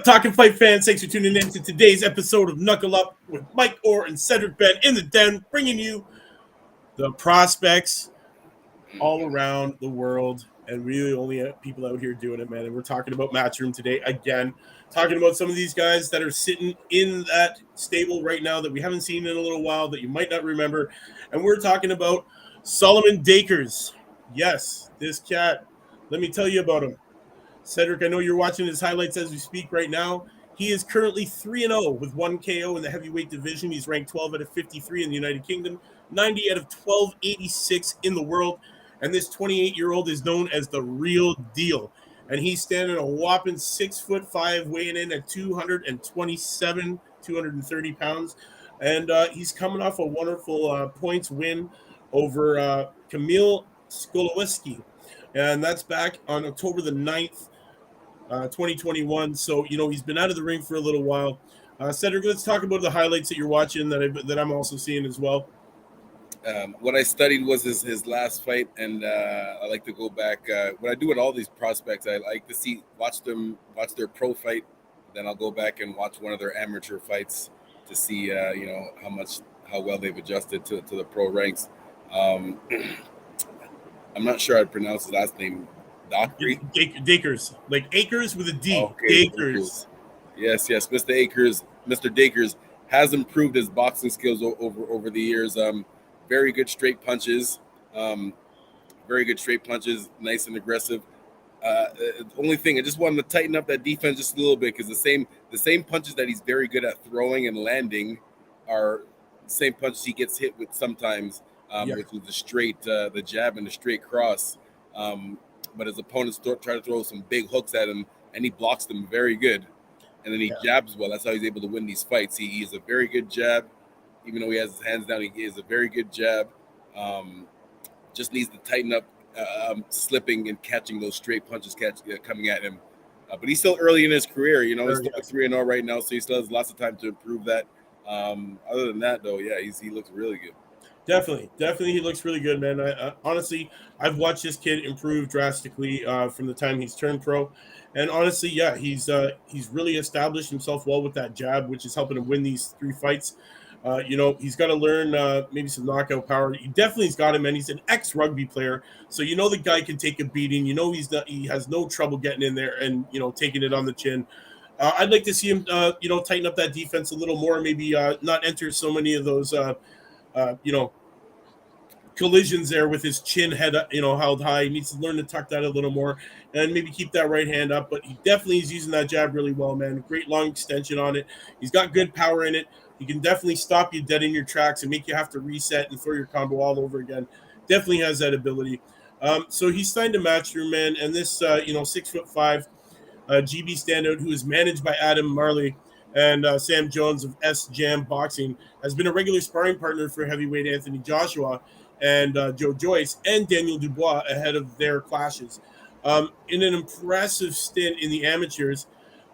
Talkin Fight fans? Thanks for tuning in to today's episode of Knuckle Up with Mike Orr and Cedric Ben in the den, bringing you the prospects all around the world, and really only people out here doing it, man. And we're talking about Matchroom today again, talking about some of these guys that are sitting in that stable right now that we haven't seen in a little while that you might not remember. And we're talking about Solomon Dacres. Yes, this cat. Let me tell you about him. Cedric, I know you're watching his highlights as we speak right now. He is currently 3-0 with 1 KO in the heavyweight division. He's ranked 12 out of 53 in the United Kingdom, 90 out of 1286 in the world. And this 28-year-old is known as the real deal. And he's standing a whopping 6'5", weighing in at 227, 230 pounds. And he's coming off a wonderful points win over Kamil Skolowiecki. And that's back on October the 9th. 2021. So, he's been out of the ring for a little while. Cedric, let's talk about the highlights that you're watching that I'm also seeing as well. What I studied was his last fight, and I like to go back. What I do with all these prospects, I like to watch their pro fight. Then I'll go back and watch one of their amateur fights to see, how well they've adjusted to the pro ranks. I'm not sure I pronounce his last name. Dacres, like acres with a D. Okay, Dacres. Yes, Mr. Dacres has improved his boxing skills over the years. Very good straight punches. Nice and aggressive. The only thing, I just wanted to tighten up that defense just a little bit, because the same punches that he's very good at throwing and landing are the same punches he gets hit with sometimes, which is the jab and the straight cross. But his opponents try to throw some big hooks at him, and he blocks them very good. And then he jabs well. That's how he's able to win these fights. He's a very good jab. Even though he has his hands down, he is a very good jab. Just needs to tighten up slipping and catching those straight punches coming at him. But he's still early in his career. He's 3-0 right now, so he still has lots of time to improve that. Other than that, though, he looks really good. Definitely, he looks really good, man. Honestly, I've watched this kid improve drastically from the time he's turned pro, and honestly, he's really established himself well with that jab, which is helping him win these 3 fights. He's got to learn maybe some knockout power. He definitely's got him, and he's an ex-rugby player, so the guy can take a beating. He has no trouble getting in there and taking it on the chin. I'd like to see him, tighten up that defense a little more, maybe not enter so many of those. Collisions there with his chin head, held high. He needs to learn to tuck that a little more and maybe keep that right hand up. But he definitely is using that jab really well, man. Great long extension on it. He's got good power in it. He can definitely stop you dead in your tracks and make you have to reset and throw your combo all over again. Definitely has that ability. So he's signed to Matchroom, man. And this, 6'5" GB standout who is managed by Adam Marley and Sam Jones of S Jam Boxing has been a regular sparring partner for heavyweight Anthony Joshua and Joe Joyce and Daniel Dubois ahead of their clashes. In an impressive stint in the amateurs,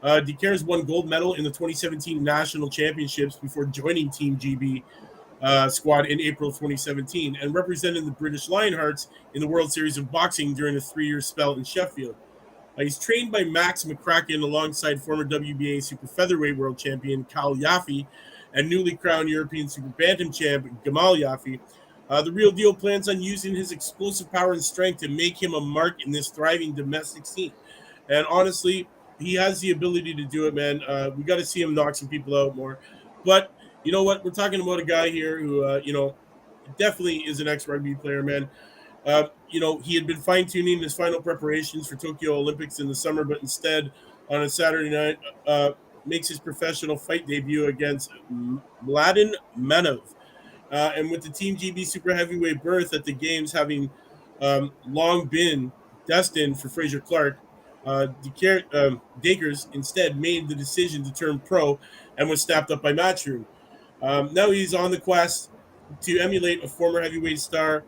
Dacres won gold medal in the 2017 National Championships before joining Team GB squad in April 2017 and represented the British Lionhearts in the World Series of Boxing during a 3-year spell in Sheffield. He's trained by Max McCracken alongside former WBA Super Featherweight World Champion Kal Yaffe and newly crowned European Super Bantam Champ Gamal Yaffe. The real deal plans on using his explosive power and strength to make him a mark in this thriving domestic scene. And honestly, he has the ability to do it, man. We got to see him knock some people out more. But you know what? We're talking about a guy here who, definitely is an ex-rugby player, man. He had been fine-tuning his final preparations for Tokyo Olympics in the summer, but instead, on a Saturday night, makes his professional fight debut against Mladen Manov. And with the Team GB Super Heavyweight berth at the Games having long been destined for Fraser Clark, Dacres instead made the decision to turn pro and was snapped up by Matchroom. Now he's on the quest to emulate a former heavyweight star,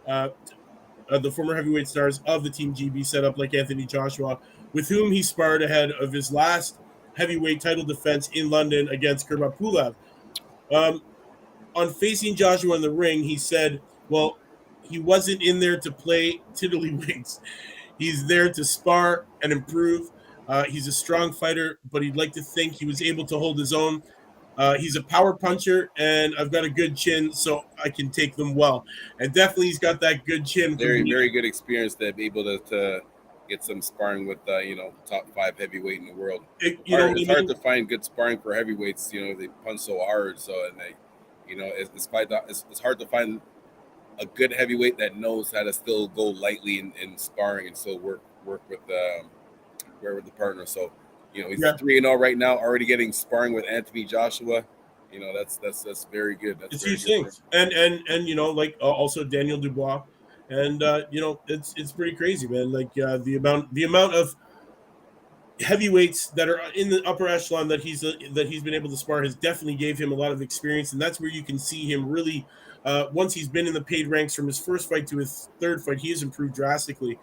the former heavyweight stars of the Team GB setup, like Anthony Joshua, with whom he sparred ahead of his last heavyweight title defense in London against Kurbab Pulev. On facing Joshua in the ring, he said, well, he wasn't in there to play tiddlywinks. He's there to spar and improve. He's a strong fighter, but he'd like to think he was able to hold his own. He's a power puncher, and I've got a good chin, so I can take them well. And definitely, he's got that good chin from Very, being, very good experience to be able to get some sparring with top 5 heavyweight in the world. you know what I It's hard mean? to find good sparring for heavyweights. They punch so hard, so and they, it's hard to find a good heavyweight that knows how to still go lightly in sparring and still work with the partner. So he's Yeah, 3-0 right now, already getting sparring with Anthony Joshua. That's very good. That's it's very huge good for him. things, and like also Daniel Dubois, and it's pretty crazy, man. Like the amount of heavyweights that are in the upper echelon that he's been able to spar has definitely gave him a lot of experience, and that's where you can see him really. Once he's been in the paid ranks from his first fight to his third fight, he has improved drastically.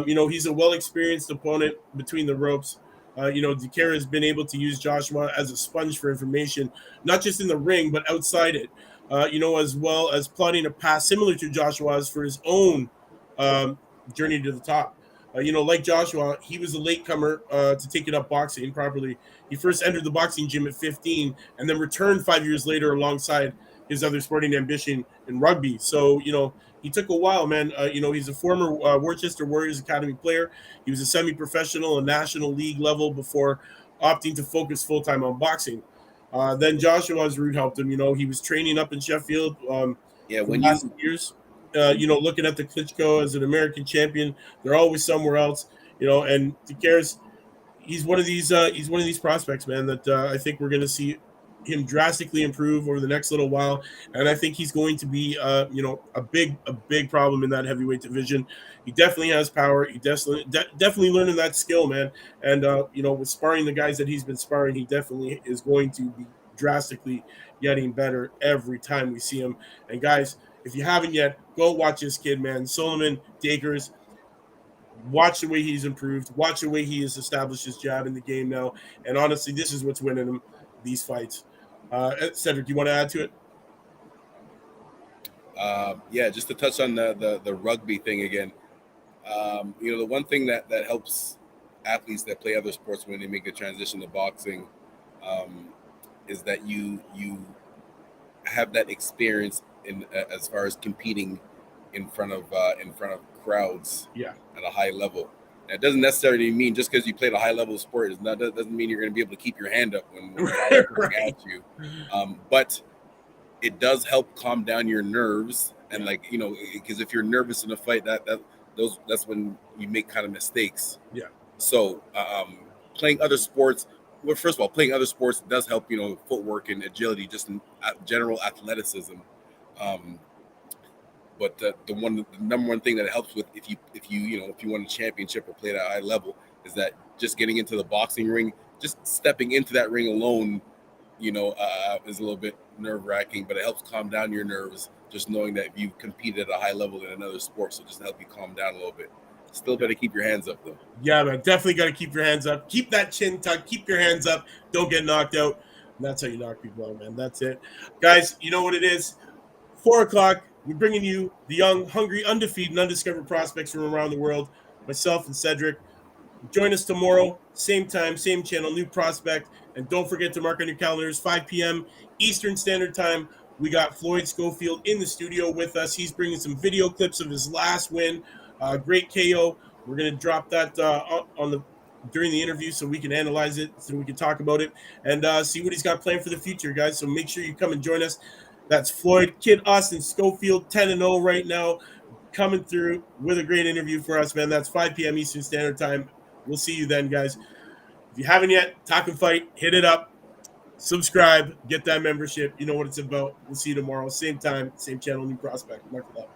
He's a well experienced opponent between the ropes. Dacres has been able to use Joshua as a sponge for information, not just in the ring but outside it. As well as plotting a path similar to Joshua's for his own journey to the top. Like Joshua, he was a latecomer to take it up boxing properly. He first entered the boxing gym at 15 and then returned 5 years later alongside his other sporting ambition in rugby. So, he took a while, man. He's a former Worcester Warriors Academy player. He was a semi professional and National League level before opting to focus full time on boxing. Then Joshua's route helped him. He was training up in Sheffield Yeah, for the when last you years. Looking at the Klitschko as an American champion, they're always somewhere else. And Dacres, he's one of these prospects, man, that I think we're going to see him drastically improve over the next little while, and I think he's going to be a big problem in that heavyweight division. He definitely has power. He definitely learning that skill, man. And with sparring the guys that he's been sparring, he definitely is going to be drastically getting better every time we see him. And guys, if you haven't yet, go watch this kid, man. Solomon Dacres. Watch the way he's improved. Watch the way he has established his jab in the game now. And honestly, this is what's winning him these fights. Cedric, do you want to add to it? yeah, just to touch on the rugby thing again. The one thing that helps athletes that play other sports when they make a transition to boxing um, is that you have that experience in as far as competing in front of crowds Yeah. at a high level. And it doesn't necessarily mean just because you played a high level sport doesn't mean you're going to be able to keep your hand up when the crowd is coming Right. at you. But it does help calm down your nerves and because if you're nervous in a fight that's when you make kind of mistakes. Yeah. So playing other sports, well, first of all, playing other sports does help footwork and agility, just in general athleticism. um, but the number one thing that it helps with if you win a championship or play at a high level is that just getting into the boxing ring, just stepping into that ring alone, is a little bit nerve wracking, but it helps calm down your nerves just knowing that you've competed at a high level in another sport. So just help you calm down a little bit. Still better keep your hands up though. Yeah, man. Definitely got to keep your hands up. Keep that chin tucked. Keep your hands up. Don't get knocked out. And that's how you knock people out, man. That's it. Guys, you know what it is? 4 o'clock. We're bringing you the young, hungry, undefeated, and undiscovered prospects from around the world. Myself and Cedric. Join us tomorrow, same time, same channel, new prospect. And don't forget to mark on your calendars, 5 p.m. Eastern Standard Time. We got Floyd Schofield in the studio with us. He's bringing some video clips of his last win. Great KO. We're going to drop that during the interview so we can analyze it, so we can talk about it, and see what he's got planned for the future, guys. So make sure you come and join us. That's Floyd Kid Austin Schofield, 10-0 right now, coming through with a great interview for us, man. That's 5 p.m. Eastern Standard Time. We'll see you then, guys. If you haven't yet, Talkin Fight, hit it up, subscribe, get that membership. You know what it's about. We'll see you tomorrow, same time, same channel, new prospect. Mark it up.